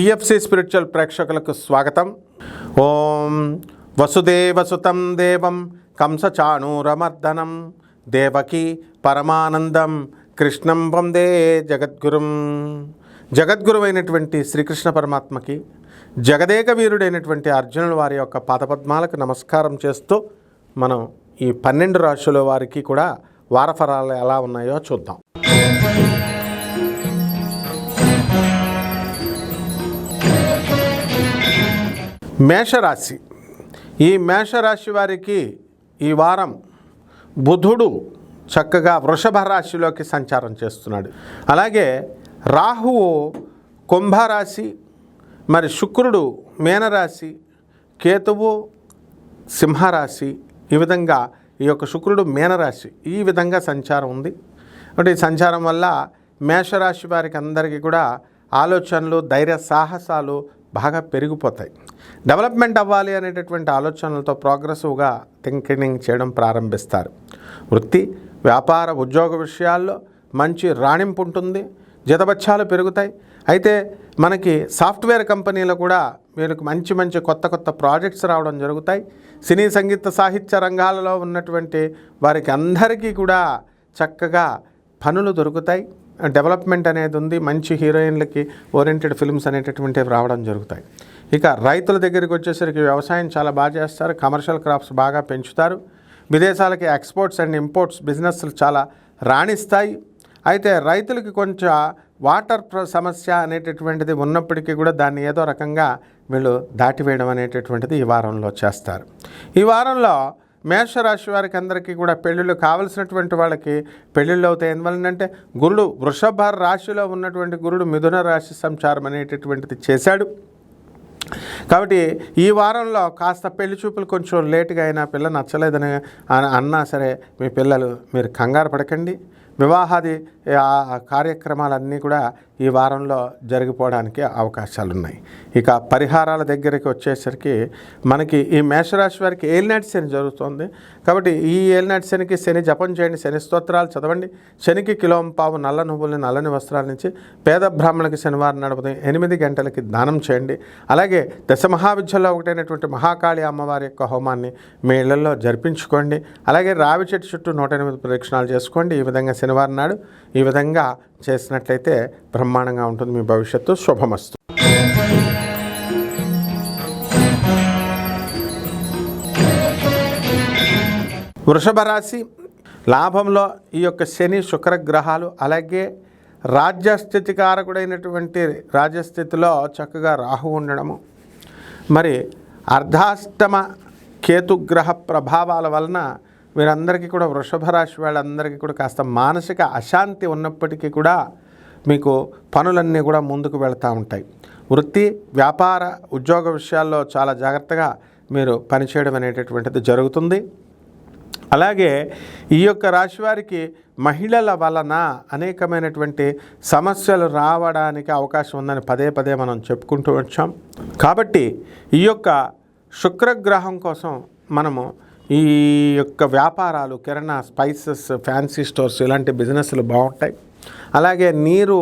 TFC spiritual ప్రేక్షకులకు స్వాగతం. ఓం వసుదేవసుతం దేవం కంసచాణూరమర్దనం దేవకీ పరమానందం కృష్ణం వందే జగద్గురుం. జగద్గురువైనటువంటి శ్రీకృష్ణ పరమాత్మకి జగదేక వీరుడైనటువంటి అర్జునుల వారి యొక్క పాదపద్మాలకు నమస్కారం చేస్తూ మనం ఈ 12 రాశుల వారికి కూడా వారఫలాలు ఎలా ఉన్నాయో చూద్దాం. మేషరాశి. ఈ మేషరాశి వారికి ఈ వారం బుధుడు చక్కగా వృషభ రాశిలోకి సంచారం చేస్తున్నాడు. అలాగే రాహువు కుంభరాశి, మరి శుక్రుడు మీనరాశి, కేతువు సింహరాశి. ఈ విధంగా ఈ యొక్క శుక్రుడు మీనరాశి ఈ విధంగా సంచారం ఉంది. అంటే ఈ సంచారం వల్ల మేషరాశి వారికి అందరికీ కూడా ఆలోచనలు, ధైర్య సాహసాలు బాగా పెరిగిపోతాయి. డెవలప్మెంట్ అవ్వాలి అనేటటువంటి ఆలోచనలతో ప్రోగ్రెసివ్గా థింకింగ్ చేయడం ప్రారంభిస్తారు. వృత్తి, వ్యాపార, ఉద్యోగ విషయాల్లో మంచి రాణింపు ఉంటుంది. జీతభత్యాలు పెరుగుతాయి. అయితే మనకి సాఫ్ట్వేర్ కంపెనీలో కూడా వీరికి మంచి మంచి కొత్త ప్రాజెక్ట్స్ రావడం జరుగుతాయి. సినీ, సంగీత, సాహిత్య రంగాలలో ఉన్నటువంటి వారికి అందరికీ కూడా చక్కగా పనులు దొరుకుతాయి. డెవలప్మెంట్ అనేది ఉంది. మంచి హీరోయిన్లకి ఓరియంటెడ్ ఫిల్మ్స్ అనేటటువంటివి రావడం జరుగుతాయి. ఇక రైతుల దగ్గరికి వచ్చేసరికి వ్యవసాయం చాలా బాగా చేస్తారు. కమర్షియల్ క్రాప్స్ బాగా పెంచుతారు. విదేశాలకి ఎక్స్పోర్ట్స్ అండ్ ఇంపోర్ట్స్ బిజినెస్లు చాలా రాణిస్తాయి. అయితే రైతులకి కొంచెం వాటర్ సమస్య అనేటటువంటిది ఉన్నప్పటికీ కూడా దాన్ని ఏదో రకంగా వీళ్ళు దాటివేయడం అనేటటువంటిది ఈ వారంలో చేస్తారు. ఈ వారంలో మేషరాశి వారికి అందరికీ కూడా పెళ్ళిళ్ళు కావలసినటువంటి వాళ్ళకి పెళ్ళిళ్ళు అవుతాయి. ఎందువల్లంటే గురుడు వృషభ రాశిలో ఉన్నటువంటి గురుడు మిథున రాశి సంచారం అనేటటువంటిది చేశాడు. కాబట్టి ఈ వారంలో కాస్త పెళ్లి చూపులు కొంచెం లేటుగా అయినా, పిల్ల నచ్చలేదని అన్నా సరే మీరు కంగారు పడకండి. వివాహాది కార్యక్రమాలన్నీ కూడా ఈ వారంలో జరిగిపోవడానికి అవకాశాలు ఉన్నాయి. ఇక పరిహారాల దగ్గరికి వచ్చేసరికి మనకి ఈ మేషరాశి వారికి ఏలినాటి శని జరుగుతుంది. కాబట్టి ఈ ఏలినాటి శనికి శని జపం చేయండి, శని స్తోత్రాలు చదవండి. శనికి కిలోంపావు నల్ల నువ్వుల్ని, నల్లని వస్త్రాల నుంచి పేద బ్రాహ్మణులకి శనివారం నడుపుతాయి 8 గంటలకి దానం చేయండి. అలాగే దశమహావిద్యల్లో ఒకటైనటువంటి మహాకాళి అమ్మవారి యొక్క హోమాన్ని మీ ఇళ్లలో జరిపించుకోండి. అలాగే రావి చెట్టు చుట్టూ 108 ప్రదక్షిణాలు చేసుకోండి. ఈ విధంగా శనివారం నాడు ఈ విధంగా చేసినట్లయితే బ్రహ్మాండంగా ఉంటుంది. మీ భవిష్యత్తు శుభమస్తు. వృషభ రాశి. లాభంలో ఈ యొక్క శని, శుక్ర గ్రహాలు, అలాగే రాజ్యస్థితికారకుడైనటువంటి రాజ్యస్థితిలో చక్కగా రాహు ఉండడము, మరి అర్ధాష్టమ కేతుగ్రహ ప్రభావాల వలన వీరందరికీ కూడా వృషభ రాశి వాళ్ళందరికీ కూడా కాస్త మానసిక అశాంతి ఉన్నప్పటికీ కూడా మీకు పనులన్నీ కూడా ముందుకు వెళ్తూ ఉంటాయి. వృత్తి, వ్యాపార, ఉద్యోగ విషయాల్లో చాలా జాగ్రత్తగా మీరు పనిచేయడం అనేటటువంటిది జరుగుతుంది. అలాగే ఈ యొక్క రాశి వారికి మహిళల వలన అనేకమైనటువంటి సమస్యలు రావడానికి అవకాశం ఉందని పదే మనం చెప్పుకుంటూ వచ్చాం. కాబట్టి ఈ యొక్క శుక్రగ్రహం కోసం మనము ఈ యొక్క వ్యాపారాలు, కిరాణా, స్పైసెస్, ఫ్యాన్సీ స్టోర్స్ ఇలాంటి బిజినెస్లు బాగుంటాయి. అలాగే నీరు,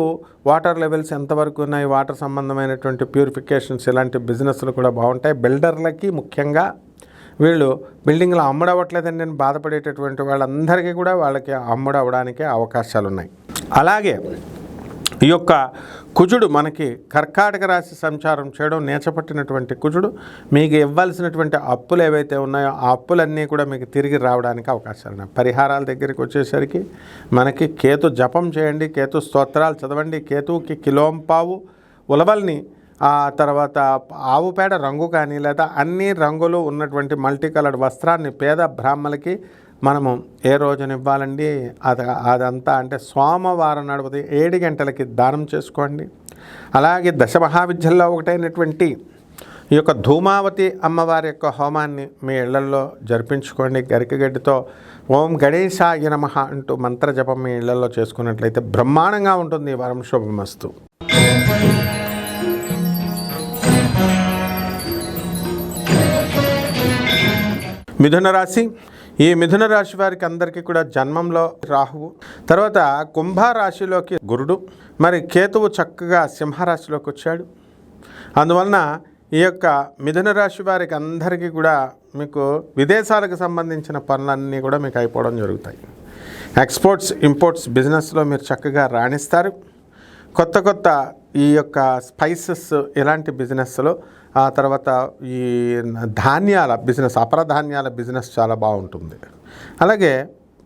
వాటర్ లెవెల్స్ ఎంతవరకు ఉన్నాయి, వాటర్ సంబంధమైనటువంటి ప్యూరిఫికేషన్స్ ఇలాంటి బిజినెస్లు కూడా బాగుంటాయి. బిల్డర్లకి ముఖ్యంగా వీళ్ళు బిల్డింగ్లు అమ్ముడవట్లేదని నేను బాధపడేటటువంటి వాళ్ళందరికీ కూడా వాళ్ళకి అమ్ముడవడానికే అవకాశాలు ఉన్నాయి. అలాగే ఈ యొక్క కుజుడు మనకి కర్కాటక రాశి సంచారం చేయడం, నేచపట్టినటువంటి కుజుడు మీకు ఇవ్వాల్సినటువంటి అప్పులు ఏవైతే ఉన్నాయో ఆ అప్పులన్నీ కూడా మీకు తిరిగి రావడానికి అవకాశాలు ఉన్నాయి. పరిహారాల దగ్గరికి వచ్చేసరికి మనకి కేతు జపం చేయండి, కేతు స్తోత్రాలు చదవండి. కేతువుకి కిలోంపావు ఉలవల్ని, ఆ తర్వాత ఆవు పేడ రంగు కానీ లేదా అన్ని రంగులు ఉన్నటువంటి మల్టీ కలర్డ్ వస్త్రాన్ని పేద బ్రాహ్మణులకి మనము ఏ రోజున ఇవ్వాలండి, అదంతా అంటే సోమవారం నడుపుతాయి 7 గంటలకి దానం చేసుకోండి. అలాగే దశమహావిద్యల్లో ఒకటైనటువంటి ఈ యొక్క ధూమావతి అమ్మవారి యొక్క హోమాన్ని మీ ఇళ్లలో జరిపించుకోండి. గరికగడ్డితో ఓం గణేశాయ నమః అంటూ మంత్ర జపం మీ ఇళ్లలో చేసుకున్నట్లయితే బ్రహ్మాండంగా ఉంటుంది. ఈ వారం శుభమస్తు. మిథున రాశి. ఈ మిథున రాశి వారికి అందరికీ కూడా జన్మంలో రాహువు, తర్వాత కుంభరాశిలోకి గురుడు, మరి కేతువు చక్కగా సింహరాశిలోకి వచ్చాడు. అందువలన ఈ యొక్క మిథున రాశి వారికి అందరికీ కూడా మీకు విదేశాలకు సంబంధించిన పనులన్నీ కూడా మీకు అయిపోవడం జరుగుతాయి. ఎక్స్పోర్ట్స్ ఇంపోర్ట్స్ బిజినెస్లో మీరు చక్కగా రాణిస్తారు. కొత్త ఈ యొక్క స్పైసెస్ ఇలాంటి బిజినెస్లో, ఆ తర్వాత ఈ ధాన్యాల బిజినెస్, అపరధాన్యాల బిజినెస్ చాలా బాగుంటుంది. అలాగే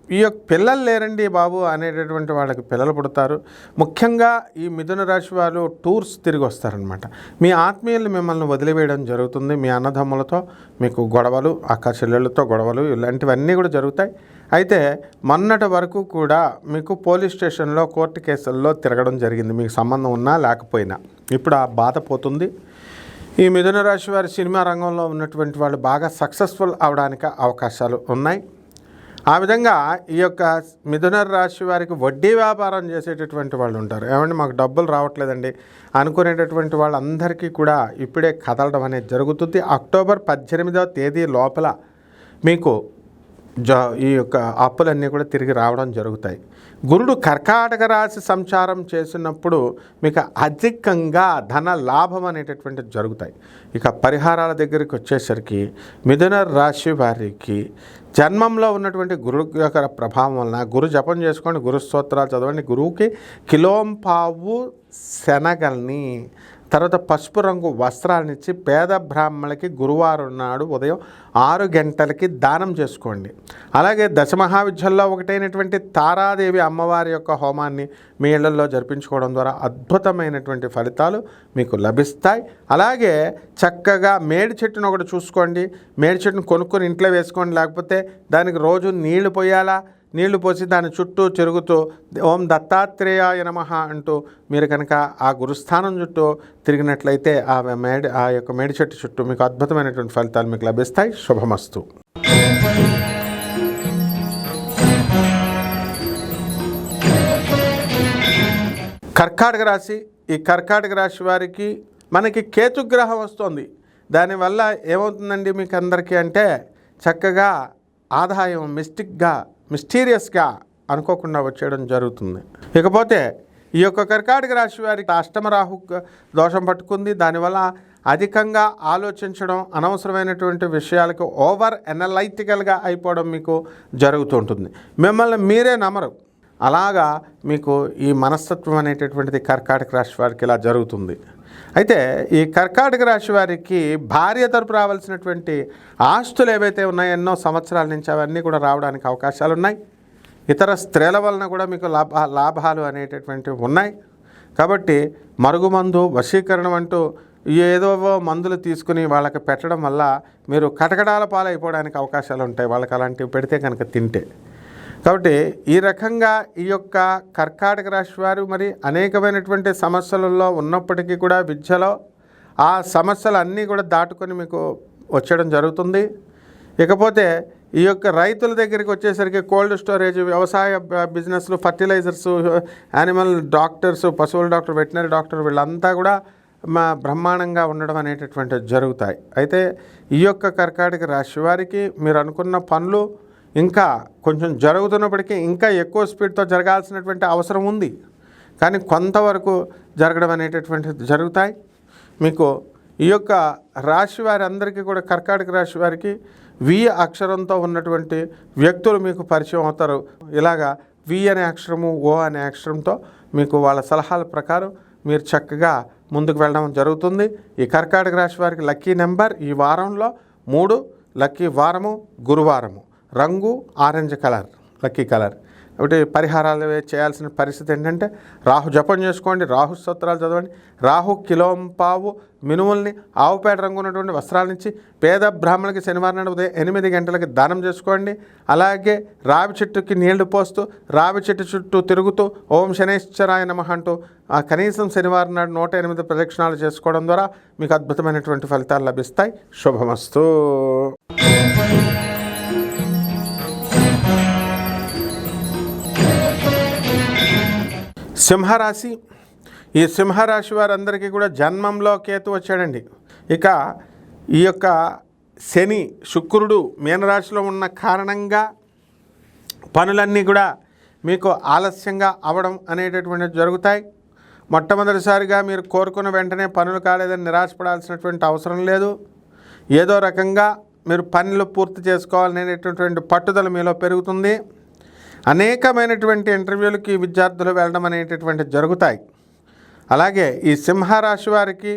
ఈ యొక్క పిల్లలు లేరండి బాబు అనేటటువంటి వాళ్ళకి పిల్లలు పుడతారు. ముఖ్యంగా ఈ మిథున రాశి వాళ్ళు టూర్స్ తిరిగి వస్తారనమాట. మీ ఆత్మీయులు మిమ్మల్ని వదిలివేయడం జరుగుతుంది. మీ అన్నదమ్ములతో మీకు గొడవలు, అక్క చెల్లెళ్ళతో గొడవలు ఇలాంటివన్నీ కూడా జరుగుతాయి. అయితే మొన్నటి వరకు కూడా మీకు పోలీస్ స్టేషన్లో కోర్టు కేసుల్లో తిరగడం జరిగింది, మీకు సంబంధం ఉన్నా లేకపోయినా. ఇప్పుడు ఆ బాధ పోతుంది. ఈ మిథున రాశి వారి సినిమా రంగంలో ఉన్నటువంటి వాళ్ళు బాగా సక్సెస్ఫుల్ అవడానికి అవకాశాలు ఉన్నాయి. ఆ విధంగా ఈ యొక్క మిథున రాశి వారికి వడ్డీ వ్యాపారం చేసేటటువంటి వాళ్ళు ఉంటారు. ఏమంటే మాకు డబ్బులు రావట్లేదండి అనుకునేటటువంటి వాళ్ళందరికీ కూడా ఇప్పుడే కదలడం అనేది జరుగుతుంది. అక్టోబర్ 18వ తేదీ లోపల మీకు ఈ యొక్క అప్పులన్నీ కూడా తిరిగి రావడం జరుగుతాయి. గురుడు కర్కాటక రాశి సంచారం చేసినప్పుడు మీకు అధికంగా ధన లాభం అనేటటువంటిది జరుగుతాయి. ఇక పరిహారాల దగ్గరికి వచ్చేసరికి మిథున రాశి వారికి జన్మంలో ఉన్నటువంటి గురు యొక్క ప్రభావం వలన గురు జపం చేసుకోండి, గురు స్తోత్రాలు చదవండి. గురువుకి కిలోంపావు శనగల్ని, తర్వాత పసుపు రంగు వస్త్రాలనిచ్చి పేద బ్రాహ్మణులకి గురువారం నాడు ఉదయం 6 గంటలకి దానం చేసుకోండి. అలాగే దశమహావిద్యల్లో ఒకటైనటువంటి తారాదేవి అమ్మవారి యొక్క హోమాన్ని మీ ఇళ్లలో జరిపించుకోవడం ద్వారా అద్భుతమైనటువంటి ఫలితాలు మీకు లభిస్తాయి. అలాగే చక్కగా మేడి చెట్టును ఒకటి చూసుకోండి. మేడి చెట్టును కొనుక్కొని ఇంట్లో వేసుకోండి. లేకపోతే దానికి రోజు నీళ్లు పోయాలా, నీళ్లు పోసి దాని చుట్టూ తిరుగుతూ ఓం దత్తాత్రేయాయ నమః అంటూ మీరు కనుక ఆ గురుస్థానం చుట్టూ తిరిగినట్లయితే ఆ యొక్క మేడి చెట్టు చుట్టూ మీకు అద్భుతమైనటువంటి ఫలితాలు మీకు లభిస్తాయి. శుభమస్తు. కర్కాటక రాశి. ఈ కర్కాటక రాశి వారికి మనకి కేతుగ్రహం వస్తుంది. దానివల్ల ఏమవుతుందండి మీకు అందరికీ అంటే చక్కగా ఆదాయం మిస్టీరియస్గా అనుకోకుండా వచ్చేయడం జరుగుతుంది. ఇకపోతే ఈ యొక్క కర్కాటక రాశి వారికి అష్టమ రాహు దోషం పట్టుకుంది. దానివల్ల అధికంగా ఆలోచించడం, అనవసరమైనటువంటి విషయాలకు ఓవర్ ఎనలైటికల్గా అయిపోవడం మీకు జరుగుతుంటుంది. మిమ్మల్ని మీరే నమ్మరు. అలాగా మీకు ఈ మనస్తత్వం అనేటటువంటిది కర్కాటక రాశి వారికి ఇలా జరుగుతుంది. అయితే ఈ కర్కాటక రాశి వారికి భార్య తరపు రావాల్సినటువంటి ఆస్తులు ఏవైతే ఉన్నాయో ఎన్నో సంవత్సరాల నుంచి అవన్నీ కూడా రావడానికి అవకాశాలు ఉన్నాయి. ఇతర స్త్రీల వలన కూడా మీకు లాభాలు అనేటటువంటివి ఉన్నాయి. కాబట్టి మరుగుమందు, వశీకరణం అంటూ ఏదో మందులు తీసుకుని వాళ్ళకి పెట్టడం వల్ల మీరు కటకడాల పాలైపోవడానికి అవకాశాలు ఉంటాయి, వాళ్ళకి అలాంటివి పెడితే కనుక తింటే. కాబట్టి ఈ రకంగా ఈ యొక్క కర్కాటక రాశి వారు మరి అనేకమైనటువంటి సమస్యలలో ఉన్నప్పటికీ కూడా విద్యలో ఆ సమస్యలు అన్నీ కూడా దాటుకొని మీకు వచ్చేయడం జరుగుతుంది. ఇకపోతే ఈ యొక్క రైతుల దగ్గరికి వచ్చేసరికి కోల్డ్ స్టోరేజ్, వ్యవసాయ బిజినెస్లు, ఫర్టిలైజర్స్, యానిమల్ డాక్టర్స్, పశువుల డాక్టర్, వెటనరీ డాక్టర్ వీళ్ళంతా కూడా బ్రహ్మాండంగా ఉండడం అనేటటువంటివి జరుగుతాయి. అయితే ఈ యొక్క కర్కాటక రాశి వారికి మీరు అనుకున్న పనులు ఇంకా కొంచెం జరుగుతున్నప్పటికీ ఇంకా ఎక్కువ స్పీడ్తో జరగాల్సినటువంటి అవసరం ఉంది. కానీ కొంతవరకు జరగడం అనేటటువంటిది జరుగుతాయి. మీకు ఈ యొక్క రాశి వారి అందరికీ కూడా కర్కాటక రాశి వారికి వి అక్షరంతో ఉన్నటువంటి వ్యక్తులు మీకు పరిచయం అవుతారు. ఇలాగా వి అనే అక్షరము, ఓ అనే అక్షరంతో మీకు వాళ్ళ సలహాల ప్రకారం మీరు చక్కగా ముందుకు వెళ్ళడం జరుగుతుంది. ఈ కర్కాటక రాశి వారికి లక్కీ నెంబర్ ఈ వారంలో 3, లక్కీ వారము గురువారము, రంగు ఆరెంజ్ కలర్, లక్కీ కలర్. ఒకటి పరిహారాలు చేయాల్సిన పరిస్థితి ఏంటంటే రాహు జపం చేసుకోండి, రాహు స్తోత్రాలు చదవండి. రాహు కిలోంపావు మినుముల్ని ఆవుపేట రంగు ఉన్నటువంటి వస్త్రాల నుంచి పేద బ్రాహ్మణులకి శనివారం నాడు ఉదయం 8 గంటలకి దానం చేసుకోండి. అలాగే రావి చెట్టుకి నీళ్లు పోస్తూ రావి చెట్టు చుట్టూ తిరుగుతూ ఓం శనేశ్వరాయ నమః అంటూ కనీసం శనివారం నాడు 108 ప్రదక్షిణాలు చేసుకోవడం ద్వారా మీకు అద్భుతమైనటువంటి ఫలితాలు లభిస్తాయి. శుభమస్తు. సింహరాశి. ఈ సింహరాశి వారందరికీ కూడా జన్మంలో కేతు వచ్చాడండి. ఇక ఈ యొక్క శని, శుక్రుడు మీనరాశిలో ఉన్న కారణంగా పనులన్నీ కూడా మీకు ఆలస్యంగా అవడం అనేటటువంటివి జరుగుతాయి. మొట్టమొదటిసారిగా మీరు కోరుకున్న వెంటనే పనులు కాలేదని నిరాశపడాల్సినటువంటి అవసరం లేదు. ఏదో రకంగా మీరు పనులు పూర్తి చేసుకోవాలనేటటువంటి పట్టుదల మీలో పెరుగుతుంది. అనేకమైనటువంటి ఇంటర్వ్యూలకి విద్యార్థులు వెళ్ళడం అనేటటువంటి జరుగుతాయి. అలాగే ఈ సింహరాశి వారికి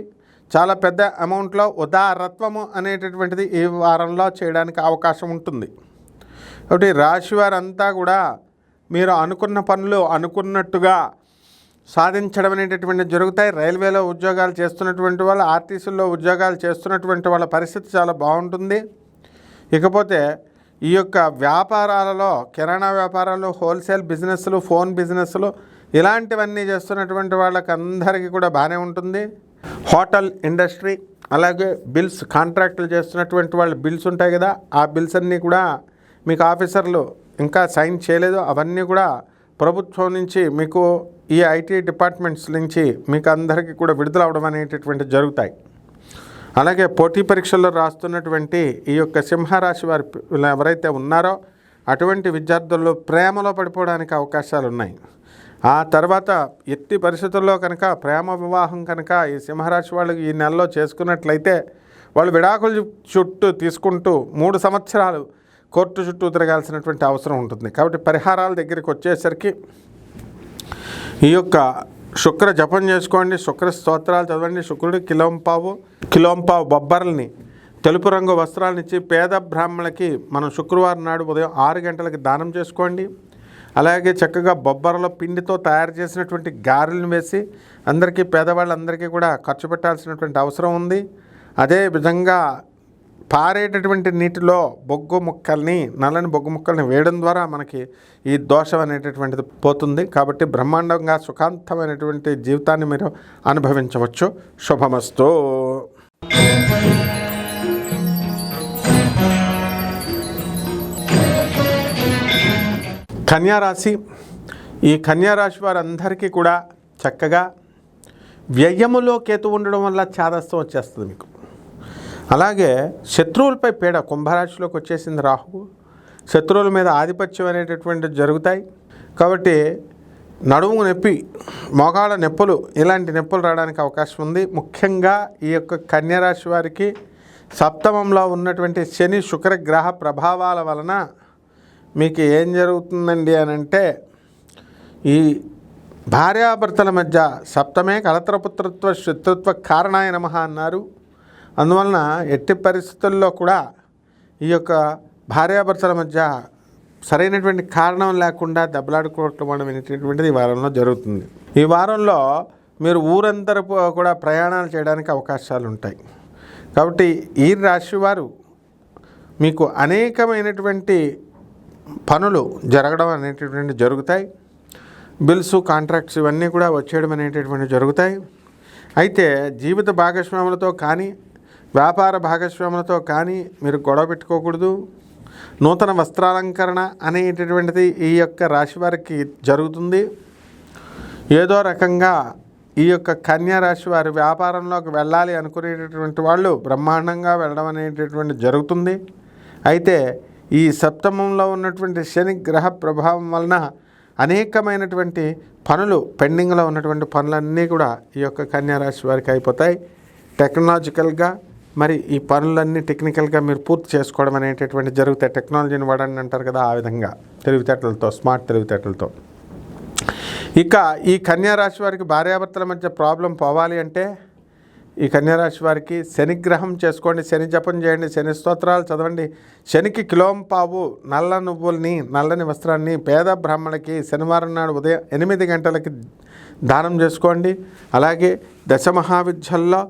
చాలా పెద్ద అమౌంట్లో ఉదారత్వము అనేటటువంటిది ఈ వారంలో చేయడానికి అవకాశం ఉంటుంది. కాబట్టి రాశి వారంతా కూడా మీరు అనుకున్న పనులు అనుకున్నట్టుగా సాధించడం అనేటటువంటి జరుగుతాయి. రైల్వేలో ఉద్యోగాలు చేస్తున్నటువంటి వాళ్ళు, ఆర్టీసీల్లో ఉద్యోగాలు చేస్తున్నటువంటి వాళ్ళ పరిస్థితి చాలా బాగుంటుంది. ఇకపోతే ఈ యొక్క వ్యాపారాలలో, కిరాణా వ్యాపారాలు, హోల్సేల్ బిజినెస్లు, ఫోన్ బిజినెస్లు ఇలాంటివన్నీ చేస్తున్నటువంటి వాళ్ళకి అందరికీ కూడా బాగానే ఉంటుంది. హోటల్ ఇండస్ట్రీ, అలాగే బిల్స్, కాంట్రాక్టులు చేస్తున్నటువంటి వాళ్ళ బిల్స్ ఉంటాయి కదా, ఆ బిల్స్ అన్నీ కూడా మీకు ఆఫీసర్లు ఇంకా సైన్ చేయలేదు, అవన్నీ కూడా ప్రభుత్వం నుంచి మీకు ఈ ఐటీ డిపార్ట్మెంట్స్ నుంచి మీకు అందరికీ కూడా విడుదల అవడం అనేటటువంటి జరుగుతాయి. అలాగే పోటీ పరీక్షల్లో రాస్తున్నటువంటి ఈ యొక్క సింహరాశి వారి ఎవరైతే ఉన్నారో అటువంటి విద్యార్థుల్లో ప్రేమలో పడిపోవడానికి అవకాశాలు ఉన్నాయి. ఆ తర్వాత ఎట్టి పరిస్థితుల్లో కనుక ప్రేమ వివాహం కనుక ఈ సింహరాశి వాళ్ళు ఈ నెలలో చేసుకున్నట్లయితే వాళ్ళు విడాకులు చుట్టూ తీసుకుంటూ 3 సంవత్సరాలు కోర్టు చుట్టూ తిరగాల్సినటువంటి అవసరం ఉంటుంది. కాబట్టి పరిహారాల దగ్గరికి వచ్చేసరికి ఈ యొక్క శుక్ర జపం చేసుకోండి, శుక్ర స్తోత్రాలు చదవండి, శుక్రుడు కిలోంపావు బొబ్బర్లని తెలుపు రంగు వస్త్రాలనిచ్చి పేద బ్రాహ్మణులకి మనం శుక్రవారం నాడు ఉదయం 6 గంటలకి దానం చేసుకోండి. అలాగే చక్కగా బొబ్బరలో పిండితో తయారు చేసినటువంటి గారెలను వేసి అందరికీ, పేదవాళ్ళందరికీ కూడా ఖర్చు పెట్టాల్సినటువంటి అవసరం ఉంది. అదేవిధంగా పారేటటువంటి నీటిలో నల్లని బొగ్గు ముక్కల్ని వేయడం ద్వారా మనకి ఈ దోషం అనేటటువంటిది పోతుంది. కాబట్టి బ్రహ్మాండంగా సుఖాంతమైనటువంటి జీవితాన్ని మీరు అనుభవించవచ్చు. శుభమస్తు. కన్యారాశి. ఈ కన్యారాశి వారందరికీ కూడా చక్కగా వ్యయములో కేతు ఉండడం వల్ల ఛాదస్తం వచ్చేస్తుంది మీకు. అలాగే శత్రువులపై పీడ కుంభరాశిలోకి వచ్చేసింది రాహువు. శత్రువుల మీద ఆధిపత్యం అనేటటువంటివి జరుగుతాయి. కాబట్టి నడుము నొప్పి, మోకాళ్ళ నొప్పులు, ఇలాంటి నొప్పులు రావడానికి అవకాశం ఉంది. ముఖ్యంగా ఈ యొక్క కన్యారాశి వారికి సప్తమంలో ఉన్నటువంటి శని శుక్ర గ్రహ ప్రభావాల వలన మీకు ఏం జరుగుతుందండి అని అంటే, ఈ భార్యాభర్తల మధ్య సప్తమే కలత్రపుత్రత్వ శత్రుత్వ కారణాయ నమః అన్నారు. అందువలన ఎట్టి పరిస్థితుల్లో కూడా ఈ యొక్క భార్యాభర్తల మధ్య సరైనటువంటి కారణం లేకుండా దెబ్బలాడుకోవటం అనేటటువంటిది ఈ వారంలో జరుగుతుంది. ఈ వారంలో మీరు ఊరందరూ కూడా ప్రయాణాలు చేయడానికి అవకాశాలు ఉంటాయి. కాబట్టి ఈ రాశి వారు మీకు అనేకమైనటువంటి పనులు జరగడం అనేటటువంటి జరుగుతాయి. బిల్స్, కాంట్రాక్ట్స్ ఇవన్నీ కూడా వచ్చేయడం అనేటటువంటి జరుగుతాయి. అయితే జీవిత భాగస్వాములతో కానీ, వ్యాపార భాగస్వాములతో కానీ మీరు గొడవ పెట్టుకోకూడదు. నూతన వస్త్రాలంకరణ అనేటటువంటిది ఈ యొక్క రాశి వారికి జరుగుతుంది. ఏదో రకంగా ఈ యొక్క కన్యా రాశి వారి వ్యాపారంలోకి వెళ్ళాలి అనుకునేటటువంటి వాళ్ళు బ్రహ్మాండంగా వెళ్ళడం అనేటటువంటి జరుగుతుంది. అయితే ఈ సప్తమంలో ఉన్నటువంటి శని గ్రహ ప్రభావం వలన అనేకమైనటువంటి పనులు, పెండింగ్లో ఉన్నటువంటి పనులన్నీ కూడా ఈ యొక్క కన్యారాశి వారికి అయిపోతాయి. టెక్నాలజికల్గా మరి ఈ పనులన్నీ టెక్నికల్గా మీరు పూర్తి చేసుకోవడం అనేటటువంటి జరుగుతాయి. టెక్నాలజీని వాడండి అంటారు కదా, ఆ విధంగా తెలివితేటలతో, స్మార్ట్ తెలివితేటలతో. ఇక ఈ కన్యారాశి వారికి భార్యాభర్తల మధ్య ప్రాబ్లం పోవాలి అంటే ఈ కన్యారాశి వారికి శనిగ్రహం చేసుకోండి, శని జపం చేయండి, శని స్తోత్రాలు చదవండి. శనికి కిలోంపావు నల్ల నువ్వుల్ని, నల్లని వస్త్రాన్ని పేద బ్రాహ్మణులకి శనివారం నాడు ఉదయం 8 గంటలకి దానం చేసుకోండి. అలాగే దశమహావిద్యల్లో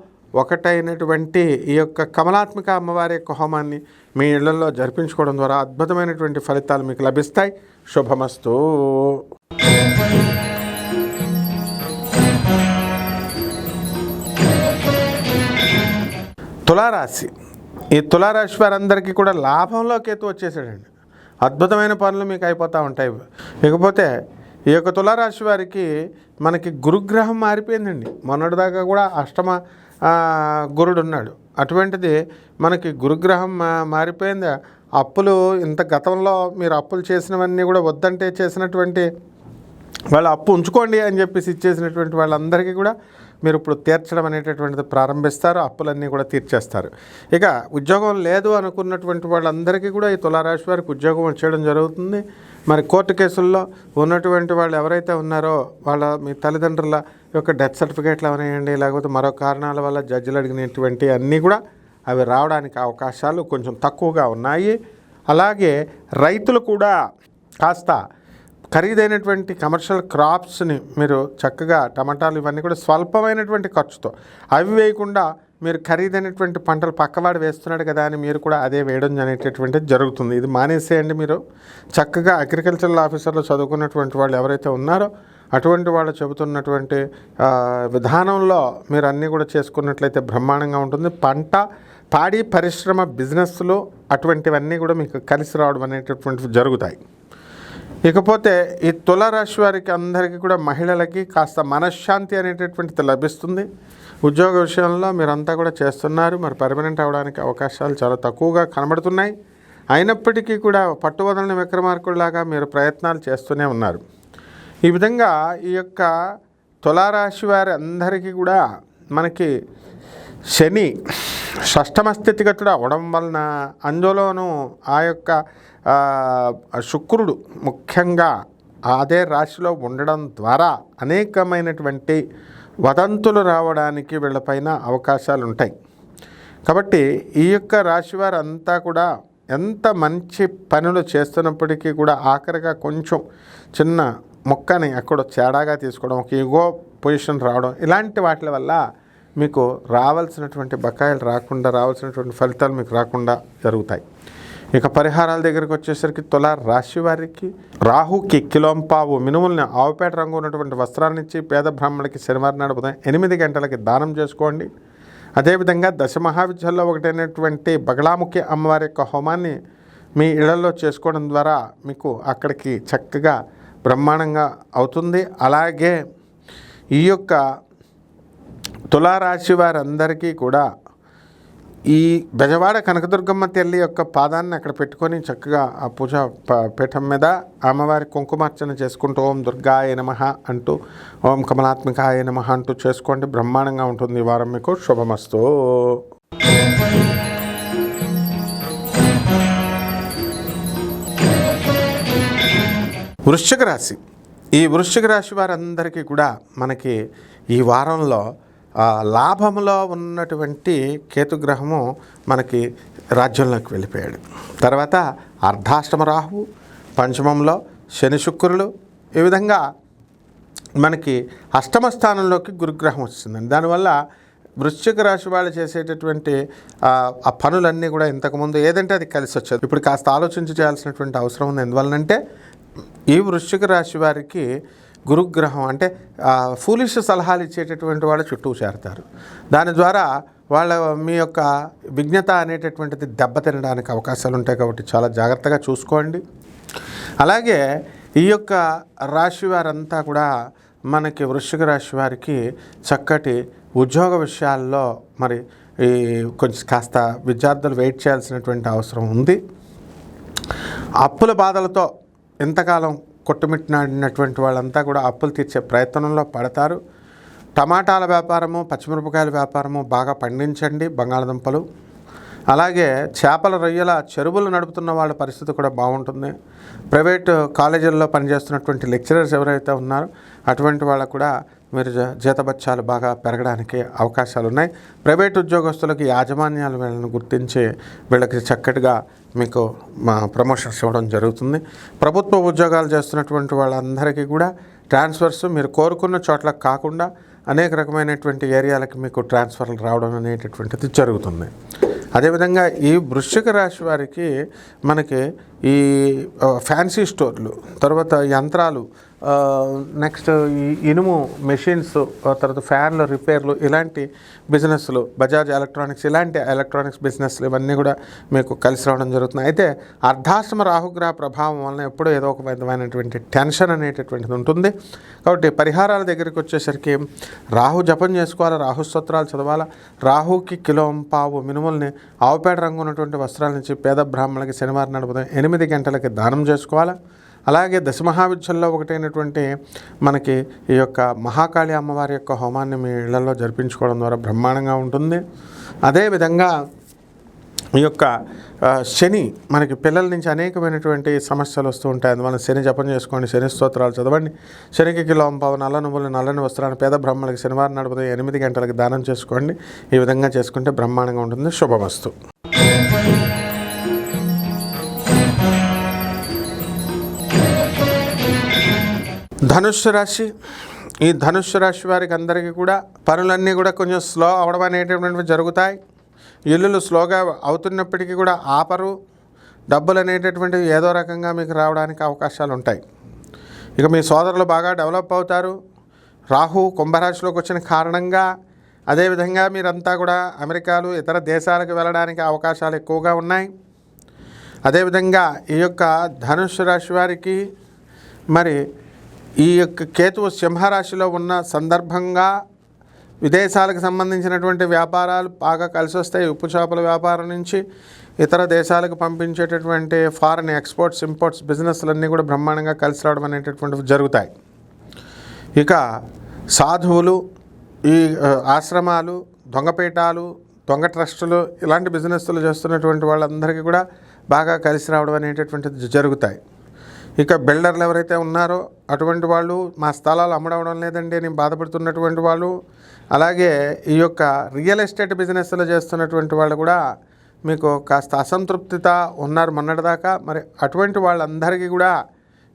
ఒకటైనటువంటి ఈ యొక్క కమలాత్మిక అమ్మవారి యొక్క హోమాన్ని మీ ఇళ్లలో జరిపించుకోవడం ద్వారా అద్భుతమైనటువంటి ఫలితాలు మీకు లభిస్తాయి. శుభమస్తు. తులారాశి. ఈ తులారాశి వారందరికీ కూడా లాభంలో కేతు వచ్చేసాడండి. అద్భుతమైన పనులు మీకు అయిపోతూ ఉంటాయి. ఇకపోతే ఈ యొక్క తులారాశి వారికి మనకి గురుగ్రహం మారిపోయిందండి. మొన్నటిదాకా కూడా అష్టమ గురుడు ఉన్నాడు. అటువంటిది మనకి గురుగ్రహం మారిపోయింది. అప్పులు ఇంత గతంలో మీరు అప్పులు చేసినవన్నీ కూడా వద్దంటే చేసినటువంటి వాళ్ళు అప్పు ఉంచుకోండి అని చెప్పేసి ఇచ్చేసినటువంటి వాళ్ళందరికీ కూడా మీరు ఇప్పుడు తీర్చడం అనేటటువంటిది ప్రారంభిస్తారు, అప్పులన్నీ కూడా తీర్చేస్తారు. ఇక ఉద్యోగం లేదు అనుకున్నటువంటి వాళ్ళందరికీ కూడా ఈ తులారాశి వారికి ఉద్యోగం వచ్చేయడం జరుగుతుంది. మరి కోర్టు కేసుల్లో ఉన్నటువంటి వాళ్ళు ఎవరైతే ఉన్నారో వాళ్ళ మీ తల్లిదండ్రుల యొక్క డెత్ సర్టిఫికేట్లు అవనేయండి, లేకపోతే మరో కారణాల వల్ల జడ్జిలు అడిగినటువంటి అన్నీ కూడా అవి రావడానికి అవకాశాలు కొంచెం తక్కువగా ఉన్నాయి. అలాగే రైతులు కూడా కాస్త ఖరీదైనటువంటి కమర్షియల్ క్రాప్స్ని మీరు చక్కగా టమాటాలు ఇవన్నీ కూడా స్వల్పమైనటువంటి ఖర్చుతో అవి వేయకుండా మీరు ఖరీదైనటువంటి పంటలు పక్కవాడు వేస్తున్నాడు కదా అని మీరు కూడా అదే వేయడం అనేటటువంటిది జరుగుతుంది. ఇది మానేసేయండి. మీరు చక్కగా అగ్రికల్చరల్ ఆఫీసర్లో చదువుకున్నటువంటి వాళ్ళు ఎవరైతే ఉన్నారో అటువంటి వాళ్ళు చెబుతున్నటువంటి విధానంలో మీరు అన్నీ కూడా చేసుకున్నట్లయితే బ్రహ్మాండంగా ఉంటుంది. పాడి పరిశ్రమ బిజినెస్లో అటువంటివన్నీ కూడా మీకు కలిసి రావడం అనేటటువంటివి జరుగుతాయి. ఇకపోతే ఈ తులారాశి వారికి అందరికీ కూడా మహిళలకి కాస్త మనశ్శాంతి అనేటటువంటిది లభిస్తుంది. ఉద్యోగ విషయంలో మీరంతా కూడా చేస్తున్నారు, మరి పర్మనెంట్ అవ్వడానికి అవకాశాలు చాలా తక్కువగా కనబడుతున్నాయి. అయినప్పటికీ కూడా పట్టువదలని విక్రమార్కుడిలాగా మీరు ప్రయత్నాలు చేస్తూనే ఉన్నారు. ఈ విధంగా ఈ యొక్క తులారాశి వారి అందరికీ కూడా మనకి శని షష్టమ స్థితిగతుడు అవ్వడం వలన అందులోనూ ఆ యొక్క శుక్రుడు ముఖ్యంగా అదే రాశిలో ఉండడం ద్వారా అనేకమైనటువంటి వదంతులు రావడానికి వీళ్ళపైన అవకాశాలు ఉంటాయి. కాబట్టి ఈ యొక్క రాశి వారంతా కూడా ఎంత మంచి పనులు చేస్తున్నప్పటికీ కూడా ఆఖరిగా కొంచెం చిన్న మొక్కని ఎక్కడో తేడాగా తీసుకోవడం, ఒక ఈగో పొజిషన్ రావడం, ఇలాంటి వాటి వల్ల మీకు రావాల్సినటువంటి బకాయిలు రాకుండా, రావాల్సినటువంటి ఫలితాలు మీకు రాకుండా జరుగుతాయి. ఇక పరిహారాల దగ్గరికి వచ్చేసరికి తులా రాశి వారికి రాహుకి కిలోంపావు మినుముల్ని ఆవుపేట రంగు ఉన్నటువంటి వస్త్రాన్నిచ్చి పేద బ్రాహ్మణులకి శనివారం నాడు ఉదయం 8 గంటలకి దానం చేసుకోండి. అదేవిధంగా దశమహావిద్యల్లో ఒకటైనటువంటి బగళాముఖి అమ్మవారి యొక్క హోమాన్ని మీ ఇళ్లలో చేసుకోవడం ద్వారా మీకు అక్కడికి చక్కగా బ్రహ్మాండంగా అవుతుంది. అలాగే ఈ యొక్క తులారాశి వారందరికీ కూడా ఈ బెజవాడ కనకదుర్గమ్మ తల్లి యొక్క పాదాన్ని అక్కడ పెట్టుకొని చక్కగా ఆ పూజా పీఠం మీద అమ్మవారి కుంకుమార్చన చేసుకుంటూ ఓం దుర్గాయ నమః అంటూ, ఓం కమలాత్మికాయ నమః అంటూ చేసుకోండి. బ్రహ్మాండంగా ఉంటుంది. ఈ వారం మీకు శుభమస్తు. వృశ్చిక రాశి. ఈ వృశ్చిక రాశి వారందరికీ కూడా మనకి ఈ వారంలో లాభంలో ఉన్నటువంటి కేతుగ్రహము మనకి రాజ్యంలోకి వెళ్ళిపోయాడు. తర్వాత అర్ధాష్టమ రాహువు, పంచమంలో శని శుక్రులు, ఈ విధంగా మనకి అష్టమ స్థానంలోకి గురుగ్రహం వచ్చిందండి. దానివల్ల వృశ్చిక రాశి వాళ్ళు చేసేటటువంటి ఆ పనులన్నీ కూడా ఇంతకుముందు ఏదంటే అది కలిసి వచ్చేది. ఇప్పుడు కాస్త ఆలోచించి చేయాల్సినటువంటి అవసరం ఉంది. ఎందువలనంటే ఈ వృశ్చిక రాశి వారికి గురుగ్రహం అంటే ఫూలిష్ సలహాలు ఇచ్చేటటువంటి వాళ్ళు చుట్టూ చేరతారు. దాని ద్వారా మీ యొక్క విజ్ఞత అనేటటువంటిది దెబ్బతినడానికి అవకాశాలు ఉంటాయి. కాబట్టి చాలా జాగ్రత్తగా చూసుకోండి. అలాగే ఈ యొక్క రాశి వారంతా కూడా మనకి వృశ్చిక రాశి వారికి చక్కటి ఉద్యోగ విషయాల్లో మరి కొంచెం కాస్త విద్యార్థులు వెయిట్ చేయాల్సినటువంటి అవసరం ఉంది. అప్పుల బాధలతో ఇంతకాలం కొట్టుమిట్టినటువంటి వాళ్ళంతా కూడా అప్పులు తీర్చే ప్రయత్నంలో పడతారు. టమాటాల వ్యాపారము, పచ్చిమిరపకాయల వ్యాపారము బాగా పండించండి. బంగాళదుంపలు, అలాగే చేపల రొయ్యల చెరువులు నడుపుతున్న వాళ్ళ పరిస్థితి కూడా బాగుంటుంది. ప్రైవేటు కాలేజీల్లో పనిచేస్తున్నటువంటి లెక్చరర్స్ ఎవరైతే ఉన్నారో అటువంటి వాళ్ళకు కూడా మీరు జీతబత్యాలు బాగా పెరగడానికి అవకాశాలు ఉన్నాయి. ప్రైవేట్ ఉద్యోగస్తులకి యాజమాన్యాలు వీళ్ళని గుర్తించి వీళ్ళకి చక్కటిగా మీకు ప్రమోషన్స్ ఇవ్వడం జరుగుతుంది. ప్రభుత్వ ఉద్యోగాలు చేస్తున్నటువంటి వాళ్ళందరికీ కూడా ట్రాన్స్ఫర్స్ మీరు కోరుకున్న చోట్లకు కాకుండా అనేక రకమైనటువంటి ఏరియాలకి మీకు ట్రాన్స్ఫర్లు రావడం అనేటటువంటిది జరుగుతుంది. అదేవిధంగా ఈ వృశ్చిక రాశి వారికి మనకి ఈ ఫ్యాన్సీ స్టోర్లు, తర్వాత యంత్రాలు, నెక్స్ట్ ఈ ఇనుము మెషిన్స్, తర్వాత ఫ్యాన్లు రిపేర్లు, ఇలాంటి బిజినెస్లు, బజాజ్ ఎలక్ట్రానిక్స్, ఇలాంటి ఎలక్ట్రానిక్స్ బిజినెస్లు ఇవన్నీ కూడా మీకు కలిసి రావడం జరుగుతుంది. అయితే అర్ధాష్టమ రాహుగ్రహ ప్రభావం వలన ఎప్పుడూ ఏదో ఒక విధమైనటువంటి టెన్షన్ అనేటటువంటిది ఉంటుంది. కాబట్టి పరిహారాల దగ్గరికి వచ్చేసరికి రాహు జపం చేసుకోవాలి, రాహు స్తోత్రాలు చదవాలి. రాహుకి కిలోంపావు మినుముల్ని ఆవుపేట రంగు ఉన్నటువంటి వస్త్రాల నుంచి పేద బ్రాహ్మణులకి శనివారం నాడు ఉదయం 8 గంటలకి దానం చేసుకోవాలి. అలాగే దశమహావిద్యల్లో ఒకటైనటువంటి మనకి ఈ యొక్క మహాకాళి అమ్మవారి యొక్క హోమాన్ని మీ ఇళ్లలో జరిపించుకోవడం ద్వారా బ్రహ్మాండంగా ఉంటుంది. అదేవిధంగా ఈ యొక్క శని, మనకి పిల్లల నుంచి అనేకమైనటువంటి సమస్యలు వస్తూ ఉంటాయి. అందువల్ల శని జపం చేసుకోండి, శని స్తోత్రాలు చదవండి. శనికి కిలోంపావు నల్ల నువ్వులు నల్లని వస్త్రాన్ని పేద బ్రాహ్మణులకి శనివారం నాడు ఉదయం 8 గంటలకు దానం చేసుకోండి. ఈ విధంగా చేసుకుంటే బ్రహ్మాండంగా ఉంటుంది. శుభమస్తు. ధనుస్సు రాశి. ఈ ధనుస్సు రాశి వారికి అందరికీ కూడా పనులన్నీ కూడా కొంచెం స్లో అవడం అనేటటువంటివి జరుగుతాయి. ఇల్లులు స్లోగా అవుతున్నప్పటికీ కూడా ఆపరు. డబ్బులు అనేటటువంటివి ఏదో రకంగా మీకు రావడానికి అవకాశాలు ఉంటాయి. ఇక మీ సోదరులు బాగా డెవలప్ అవుతారు. రాహు కుంభరాశిలోకి వచ్చిన కారణంగా అదేవిధంగా మీరంతా కూడా అమెరికాలు ఇతర దేశాలకు వెళ్ళడానికి అవకాశాలు ఎక్కువగా ఉన్నాయి. అదేవిధంగా ఈ యొక్క ధనుస్సు రాశి వారికి మరి ఈ యొక్క కేతువు సింహరాశిలో ఉన్న సందర్భంగా విదేశాలకు సంబంధించినటువంటి వ్యాపారాలు బాగా కలిసి వస్తాయి. ఉప్పు చేపల వ్యాపారం నుంచి ఇతర దేశాలకు పంపించేటటువంటి ఫారెన్ ఎక్స్పోర్ట్స్ ఇంపోర్ట్స్ బిజినెస్లన్నీ కూడా బ్రహ్మాండంగా కలిసి రావడం అనేటటువంటివి జరుగుతాయి. ఇక సాధువులు, ఈ ఆశ్రమాలు, దొంగపీఠాలు, దొంగ ట్రస్టులు ఇలాంటి బిజినెస్లు చేస్తున్నటువంటి వాళ్ళందరికీ కూడా బాగా కలిసి రావడం అనేటటువంటిది జరుగుతాయి. ఇక బిల్డర్లు ఎవరైతే ఉన్నారో అటువంటి వాళ్ళు, మా స్థలాలు అమ్మడవడం లేదండి అని బాధపడుతున్నటువంటి వాళ్ళు, అలాగే ఈ యొక్క రియల్ ఎస్టేట్ బిజినెస్లో చేస్తున్నటువంటి వాళ్ళు కూడా మీకు కాస్త అసంతృప్తిత ఉన్నారు మొన్నటిదాకా. మరి అటువంటి వాళ్ళందరికీ కూడా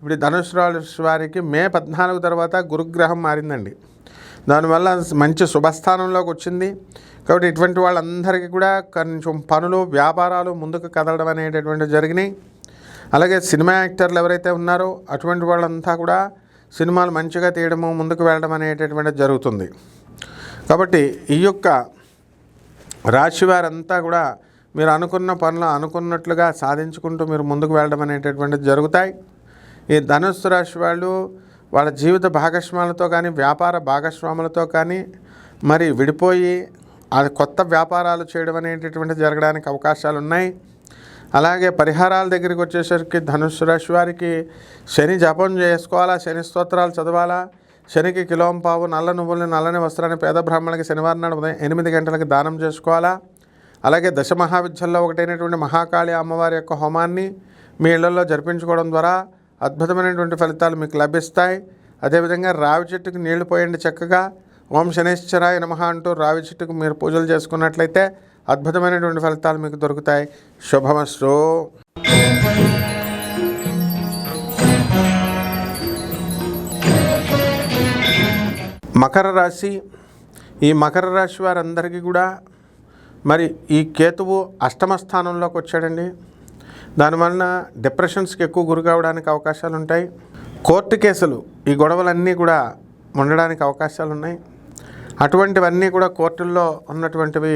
ఇప్పుడు ధనుసు రాశి వారికి మే 14 తర్వాత గురుగ్రహం మారిందండి. దానివల్ల మంచి శుభస్థానంలోకి వచ్చింది. కాబట్టి ఇటువంటి వాళ్ళందరికీ కూడా కొంచెం పనులు, వ్యాపారాలు ముందుకు కదలడం అనేటటువంటివి జరిగినాయి. అలాగే సినిమా యాక్టర్లు ఎవరైతే ఉన్నారో అటువంటి వాళ్ళంతా కూడా సినిమాలు మంచిగా తీయడము, ముందుకు వెళ్ళడం అనేటటువంటిది జరుగుతుంది. కాబట్టి ఈ యొక్క రాశి వారంతా కూడా మీరు అనుకున్న పనులు అనుకున్నట్లుగా సాధించుకుంటూ మీరు ముందుకు వెళ్ళడం అనేటటువంటిది జరుగుతాయి. ఈ ధనుస్సు రాశి వాళ్ళు వాళ్ళ జీవిత భాగస్వాములతో కానీ, వ్యాపార భాగస్వాములతో కానీ మరి విడిపోయి అది కొత్త వ్యాపారాలు చేయడం అనేటటువంటిది జరగడానికి అవకాశాలు ఉన్నాయి. అలాగే పరిహారాల దగ్గరికి వచ్చేసరికి ధనుస్సు రాశి వారికి శని జపం చేసుకోవాలా, శని స్తోత్రాలు చదవాలా, శనికి కిలోంపావు నల్ల నువ్వుల్ని నల్లని వస్త్రాన్ని పేద బ్రాహ్మణులకి శనివారం నాడు ఉదయం 8 గంటలకు దానం చేసుకోవాలా. అలాగే దశమహావిద్యల్లో ఒకటైనటువంటి మహాకాళి అమ్మవారి యొక్క హోమాన్ని మీ ఇళ్లలో జరిపించుకోవడం ద్వారా అద్భుతమైనటువంటి ఫలితాలు మీకు లభిస్తాయి. అదేవిధంగా రావి చెట్టుకు నీళ్లు పోయండి చక్కగా. ఓం శనేశ్వరాయ నమః అంటూ రావి చెట్టుకు మీరు పూజలు చేసుకున్నట్లయితే అద్భుతమైనటువంటి ఫలితాలు మీకు దొరుకుతాయి. శుభమస్తు. మకర రాశి. ఈ మకర రాశి వారందరికీ కూడా మరి ఈ కేతువు అష్టమ స్థానంలోకి వచ్చాడండి. దానివలన డిప్రెషన్స్కి ఎక్కువ గురి కావడానికి అవకాశాలు ఉంటాయి. కోర్టు కేసులు, ఈ గొడవలన్నీ కూడా ఉండడానికి అవకాశాలు ఉన్నాయి. అటువంటివన్నీ కూడా కోర్టుల్లో ఉన్నటువంటివి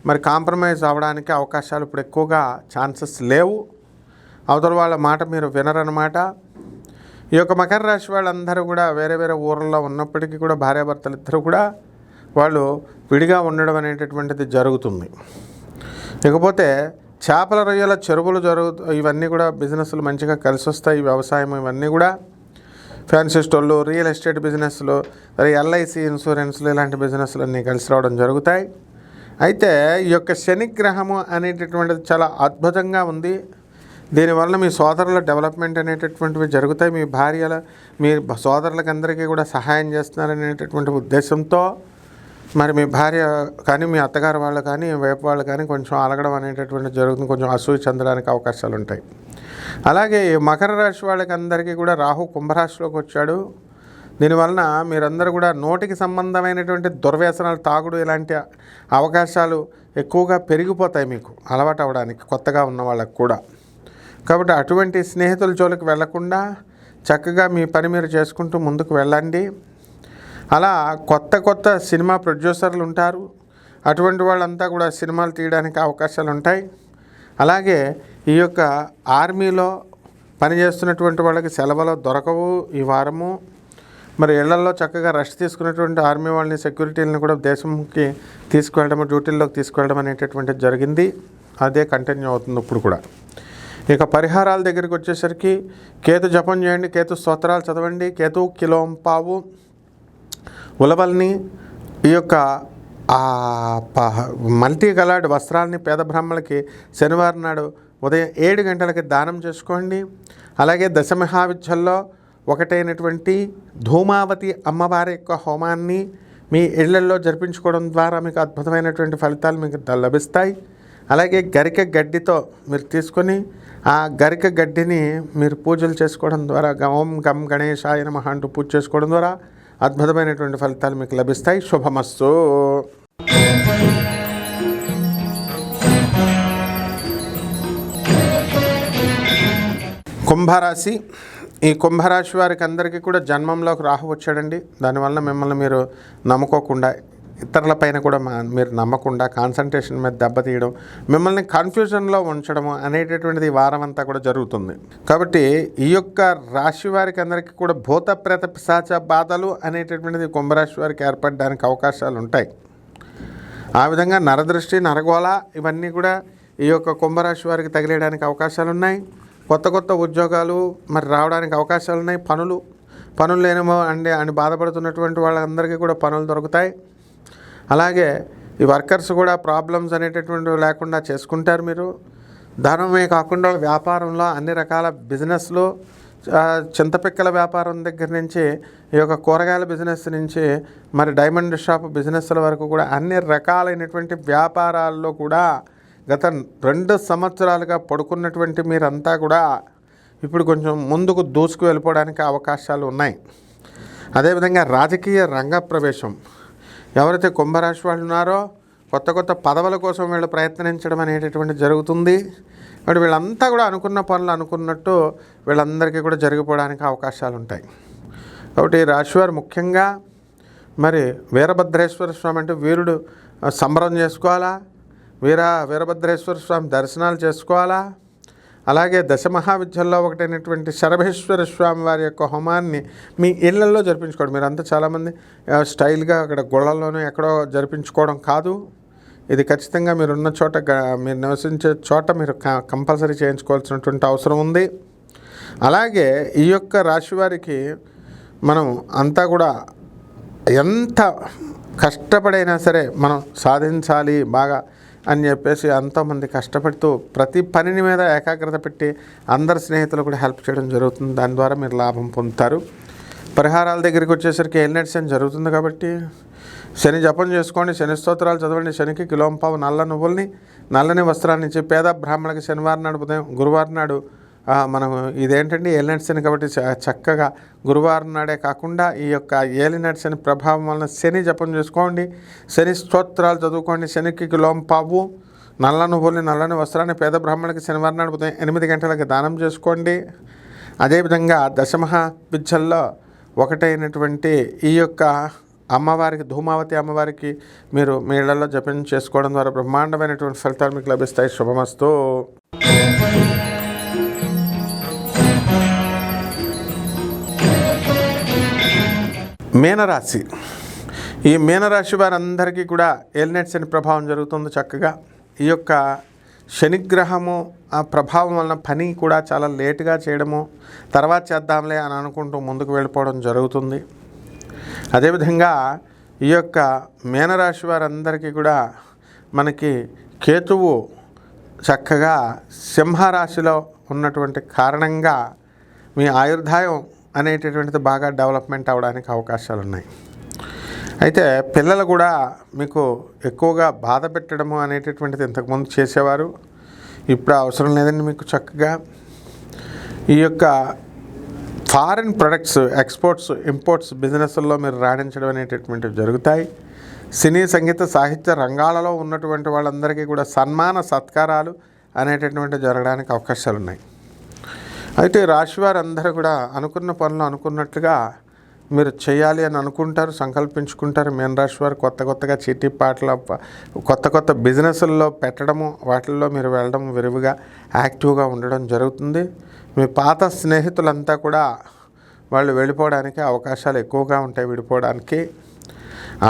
మరి కాంప్రమైజ్ అవ్వడానికి అవకాశాలు ఇప్పుడు ఎక్కువగా ఛాన్సెస్ లేవు. అవతల వాళ్ళ మాట మీరు వినరన్నమాట. ఈ యొక్క మకర రాశి వాళ్ళందరూ కూడా వేరే వేరే ఊర్లలో ఉన్నప్పటికీ కూడా భార్యాభర్తలు ఇద్దరు కూడా వాళ్ళు విడిగా ఉండడం అనేటటువంటిది జరుగుతుంది. ఇకపోతే చేపల రొయ్యల చెరువులు ఇవన్నీ కూడా బిజినెస్లు మంచిగా కలిసి వస్తాయి. వ్యవసాయం ఇవన్నీ కూడా ఫ్యాన్సీ స్టోర్లు, రియల్ ఎస్టేట్ బిజినెస్లు, ఎల్ఐసి ఇన్సూరెన్స్లు ఇలాంటి బిజినెస్లు అన్నీ కలిసి రావడం జరుగుతాయి. అయితే ఈ యొక్క శనిగ్రహము అనేటటువంటిది చాలా అద్భుతంగా ఉంది. దీనివల్ల మీ సోదరుల డెవలప్మెంట్ అనేటటువంటివి జరుగుతాయి. మీ భార్యల, మీ సోదరులకు అందరికీ కూడా సహాయం చేస్తున్నారనేటటువంటి ఉద్దేశంతో మరి మీ భార్య కానీ, మీ అత్తగారు వాళ్ళు కానీ, వైపు వాళ్ళు కానీ కొంచెం అలగడం అనేటటువంటిది జరుగుతుంది. కొంచెం అసూయ చెందడానికి అవకాశాలు ఉంటాయి. అలాగే మకర రాశి వాళ్ళకి అందరికీ కూడా రాహు కుంభరాశిలోకి వచ్చాడు. దీనివలన మీరందరూ కూడా నోటికి సంబంధమైనటువంటి దుర్వ్యసనాలు, తాగుడు ఇలాంటి అవకాశాలు ఎక్కువగా పెరిగిపోతాయి మీకు అలవాటు అవ్వడానికి, కొత్తగా ఉన్న వాళ్ళకు కూడా. కాబట్టి అటువంటి స్నేహితుల జోలికి వెళ్లకుండా చక్కగా మీ పని మీరు చేసుకుంటూ ముందుకు వెళ్ళండి. అలా కొత్త సినిమా ప్రొడ్యూసర్లు ఉంటారు. అటువంటి వాళ్ళంతా కూడా సినిమాలు తీయడానికి అవకాశాలు ఉంటాయి. అలాగే ఈ యొక్క ఆర్మీలో పనిచేస్తున్నటువంటి వాళ్ళకి సెలవులు దొరకవు ఈ వారము. మరి ఇళ్లలో చక్కగా రెస్ట్ తీసుకున్నటువంటి ఆర్మీ వాళ్ళని, సెక్యూరిటీలను కూడా దేశంకి తీసుకువెళ్ళడం, డ్యూటీల్లోకి తీసుకువెళ్ళడం అనేటటువంటిది జరిగింది. అదే కంటిన్యూ అవుతుంది ఇప్పుడు కూడా. ఇక పరిహారాల దగ్గరికి వచ్చేసరికి కేతు జపం చేయండి, కేతు స్తోత్రాలు చదవండి, కేతు కిలోంపావు ఉలవల్ని ఈ యొక్క మల్టీ కలర్డ్ వస్త్రాలని పేద బ్రాహ్మణులకి శనివారం నాడు ఉదయం 7 గంటలకి దానం చేసుకోండి. అలాగే దశమహావిద్యల్లో ఒకటైనటువంటి ధూమావతి అమ్మవారి యొక్క హోమాన్ని మీ ఇళ్లల్లో జరిపించుకోవడం ద్వారా మీకు అద్భుతమైనటువంటి ఫలితాలు మీకు లభిస్తాయి. అలాగే గరిక గడ్డితో మీరు తీసుకొని ఆ గరిక గడ్డిని మీరు పూజలు చేసుకోవడం ద్వారా ఓం గం గణేశాయ నమః అంటూ పూజ చేసుకోవడం ద్వారా అద్భుతమైనటువంటి ఫలితాలు మీకు లభిస్తాయి. శుభమస్తు. కుంభరాశి. ఈ కుంభరాశి వారికి అందరికీ కూడా జన్మంలోకి రాహు వచ్చాడండి. దానివల్ల మిమ్మల్ని మీరు నమ్ముకోకుండా, ఇతరుల పైన కూడా మీరు నమ్మకుండా కాన్సన్ట్రేషన్ మీద దెబ్బతీయడం, మిమ్మల్ని కన్ఫ్యూజన్లో ఉంచడము అనేటటువంటిది ఈ వారం అంతా కూడా జరుగుతుంది. కాబట్టి ఈ యొక్క రాశి వారికి అందరికీ కూడా భూత ప్రేత పిశాచ బాధలు అనేటటువంటిది కుంభరాశి వారికి ఏర్పడడానికి అవకాశాలు ఉంటాయి. ఆ విధంగా నరదృష్టి, నరగోళ ఇవన్నీ కూడా ఈ యొక్క కుంభరాశి వారికి తగిలేయడానికి అవకాశాలు ఉన్నాయి. కొత్త కొత్త ఉద్యోగాలు మరి రావడానికి అవకాశాలు ఉన్నాయి. పనులు లేనేమో అని బాధపడుతున్నటువంటి వాళ్ళందరికీ కూడా పనులు దొరుకుతాయి. అలాగే ఈ వర్కర్స్ కూడా ప్రాబ్లమ్స్ అనేటటువంటివి లేకుండా చేసుకుంటారు. మీరు ధనమే కాకుండా వ్యాపారంలో అన్ని రకాల బిజినెస్లు, చింతపిక్కల వ్యాపారం దగ్గర నుంచి ఈ యొక్క కూరగాయల బిజినెస్ నుంచి మరి డైమండ్ షాప్ బిజినెస్ల వరకు కూడా అన్ని రకాలైనటువంటి వ్యాపారాల్లో కూడా గత 2 సంవత్సరాలుగా పడుకున్నటువంటి మీరంతా కూడా ఇప్పుడు కొంచెం ముందుకు దూసుకు వెళ్ళిపోవడానికి అవకాశాలు ఉన్నాయి. అదేవిధంగా రాజకీయ రంగ ప్రవేశం ఎవరైతే కుంభరాశి వాళ్ళు ఉన్నారో కొత్త కొత్త పదవుల కోసం వీళ్ళు ప్రయత్నించడం అనేటటువంటి జరుగుతుంది. మరి వీళ్ళంతా కూడా అనుకున్న పనులు అనుకున్నట్టు వీళ్ళందరికీ కూడా జరిగిపోవడానికి అవకాశాలు ఉంటాయి. కాబట్టి రాశివారు ముఖ్యంగా మరి వీరభద్రేశ్వర స్వామి అంటే వీరుడు సంబరం చేసుకోవాలా, వీరభద్రేశ్వర స్వామి దర్శనాలు చేసుకోవాలా. అలాగే దశమహావిద్యల్లో ఒకటైనటువంటి శరభేశ్వర స్వామి వారి యొక్క హోమాన్ని మీ ఇళ్లలో జరిపించుకోవడం. మీరంతా చాలామంది స్టైల్గా అక్కడ గుళ్ళల్లోనూ ఎక్కడో జరిపించుకోవడం కాదు. ఇది ఖచ్చితంగా మీరున్న చోట, మీరు నివసించే చోట మీరు కంపల్సరీ చేయించుకోవాల్సినటువంటి అవసరం ఉంది. అలాగే ఈ యొక్క రాశి వారికి మనం అంతా కూడా ఎంత కష్టపడైనా సరే మనం సాధించాలి బాగా అని చెప్పేసి ఎంతోమంది కష్టపడుతూ ప్రతి పనిని మీద ఏకాగ్రత పెట్టి అందరి స్నేహితులు కూడా హెల్ప్ చేయడం జరుగుతుంది. దాని ద్వారా మీరు లాభం పొందుతారు. పరిహారాల దగ్గరికి వచ్చేసరికి ఏలినాటి శని జరుగుతుంది కాబట్టి శని జపం చేసుకోండి, శని స్తోత్రాలు చదవండి, శనికి కిలోంపావు నల్ల నువ్వుల్ని, నల్లని వస్త్రాన్ని ఇచ్చి పేద బ్రాహ్మణులకి శనివారం నాడు ఉదయం, గురువారం నాడు మనం ఇదేంటండి ఏలినాటి శని కాబట్టి చక్కగా గురువారం నాడే కాకుండా ఈ యొక్క ఏలినాటి శని ప్రభావం వలన శని జపం చేసుకోండి, శని స్తోత్రాలు చదువుకోండి, శనికి కిలోంపావు నల్ల నువ్వుల్ని, నల్లని వస్త్రాన్ని పేద బ్రాహ్మణులకి శనివారం నాడు ఉదయం 8 గంటలకి దానం చేసుకోండి. అదేవిధంగా దశమహావిద్యల్లో ఒకటైనటువంటి ఈ యొక్క అమ్మవారికి, ధూమావతి అమ్మవారికి మీరు మీ ఇళ్లలో జపం చేసుకోవడం ద్వారా బ్రహ్మాండమైనటువంటి ఫలితాలు మీకు లభిస్తాయి. శుభమస్తు. మీనరాశి. ఈ మీనరాశి వారందరికీ కూడా ఏలినాటి శని ప్రభావం జరుగుతుంది. చక్కగా ఈ యొక్క శనిగ్రహము ఆ ప్రభావం వలన పని కూడా చాలా లేటుగా చేయడము, తర్వాత చేద్దాంలే అని అనుకుంటూ ముందుకు వెళ్ళిపోవడం జరుగుతుంది. అదేవిధంగా ఈ యొక్క మీనరాశి వారందరికీ కూడా మనకి కేతువు చక్కగా సింహరాశిలో ఉన్నటువంటి కారణంగా మీ ఆయుర్దాయం అనేటటువంటిది బాగా డెవలప్మెంట్ అవ్వడానికి అవకాశాలు ఉన్నాయి. అయితే పిల్లలు కూడా మీకు ఎక్కువగా బాధ పెట్టడము అనేటటువంటిది ఇంతకుముందు చేసేవారు, ఇప్పుడు అవసరం లేదండి. మీకు చక్కగా ఈ యొక్క ఫారిన్ ప్రొడక్ట్స్, ఎక్స్పోర్ట్స్, ఇంపోర్ట్స్ బిజినెస్ల్లో మీరు రాణించడం అనేటటువంటివి జరుగుతాయి. సినీ, సంగీత, సాహిత్య రంగాలలో ఉన్నటువంటి వాళ్ళందరికీ కూడా సన్మాన సత్కారాలు అనేటటువంటివి జరగడానికి అవకాశాలు ఉన్నాయి. అయితే రాశివారందరూ కూడా అనుకున్న పనులు అనుకున్నట్లుగా మీరు చేయాలి అని అనుకుంటారు, సంకల్పించుకుంటారు. మీన రాశి వారు కొత్తగా చీటీ పాటల కొత్త బిజినెస్ల్లో పెట్టడము, వాటిల్లో మీరు వెళ్ళడం, విరివిగా యాక్టివ్గా ఉండడం జరుగుతుంది. మీ పాత స్నేహితులంతా కూడా వాళ్ళు వెళ్ళిపోవడానికి అవకాశాలు ఎక్కువగా ఉంటాయి, విడిపోవడానికి.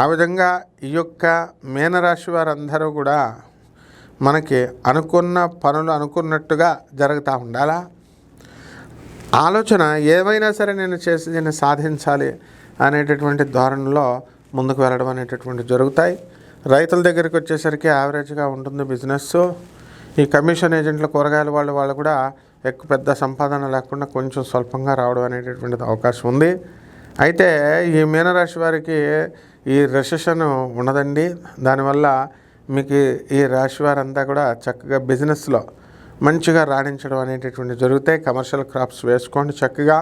ఆ విధంగా ఈ యొక్క మీనరాశి వారందరూ కూడా మనకి అనుకున్న పనులు అనుకున్నట్టుగా జరుగుతూ ఉండాలా. ఆలోచన ఏమైనా సరే నేను చేసి దీన్ని సాధించాలి అనేటటువంటి ధోరణిలో ముందుకు వెళ్ళడం అనేటటువంటి జరుగుతాయి. రైతుల దగ్గరికి వచ్చేసరికి యావరేజ్గా ఉంటుంది బిజినెస్. ఈ కమిషన్ ఏజెంట్ల కూరగాయల వాళ్ళు కూడా ఎక్కువ పెద్ద సంపాదన లేకుండా కొంచెం స్వల్పంగా రావడం అనేటటువంటిది అవకాశం ఉంది. అయితే ఈ మీనరాశి వారికి ఈ రెసెషన్ ఉండదండి. దానివల్ల మీకు ఈ రాశి వారంతా కూడా చక్కగా బిజినెస్లో మంచిగా రాణించడం అనేటటువంటి జరుగుతాయి. కమర్షియల్ క్రాప్స్ వేసుకోండి చక్కగా.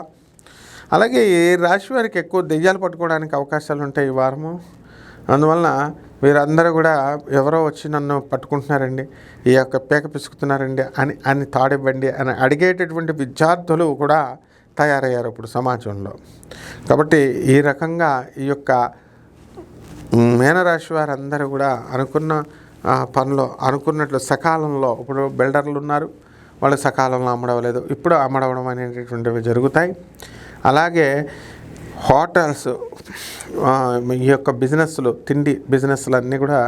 అలాగే ఈ రాశి వారికి ఎక్కువ దెయ్యాలు పట్టుకోవడానికి అవకాశాలు ఉంటాయి ఈ వారము. అందువలన వీరందరూ కూడా ఎవరో వచ్చి నన్ను పట్టుకుంటున్నారండి, ఈ యొక్క పీక పిసుకుతున్నారండి అని తాడివ్వండి అని అడిగేటటువంటి విద్యార్థులు కూడా తయారయ్యారు ఇప్పుడు సమాజంలో. కాబట్టి ఈ రకంగా ఈ యొక్క మీనరాశి వారందరూ కూడా అనుకున్న పనులు అనుకున్నట్లు సకాలంలో, ఇప్పుడు బిల్డర్లు ఉన్నారు, వాళ్ళు సకాలంలో అమ్మడవలేదు, ఇప్పుడు అమ్మడవడం అనేటటువంటివి జరుగుతాయి. అలాగే హోటల్స్, ఈ యొక్క బిజినెస్లు, తిండి బిజినెస్లు అన్నీ కూడా,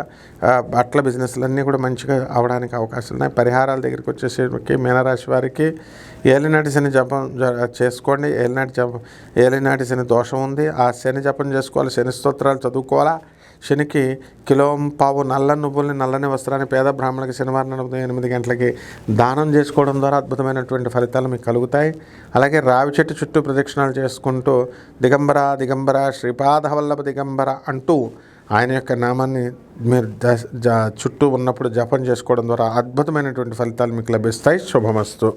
బట్టల బిజినెస్లు అన్నీ కూడా మంచిగా అవడానికి అవకాశాలు ఉన్నాయి. పరిహారాల దగ్గరికి వచ్చేసరికి మీనరాశి వారికి ఏలినాటి శని జపం చేసుకోండి. ఏలినాటి శని దోషం ఉంది, ఆ శని జపం చేసుకోవాలి, శని స్తోత్రాలు చదువుకోవాలా. శనికి కిలోంపావు నల్ల నువ్వుల్ని, నల్లని వస్త్రాన్ని పేద బ్రాహ్మణులకి శనివారం 8 గంటలకి దానం చేసుకోవడం ద్వారా అద్భుతమైనటువంటి ఫలితాలు మీకు కలుగుతాయి. అలాగే రావి చెట్టు చుట్టూ ప్రదక్షిణాలు చేసుకుంటూ దిగంబర దిగంబర శ్రీపాదవల్లభ దిగంబర అంటూ ఆయన యొక్క నామాన్ని మీరు చుట్టూ ఉన్నప్పుడు జపం చేసుకోవడం ద్వారా అద్భుతమైనటువంటి ఫలితాలు మీకు లభిస్తాయి. శుభమస్తు.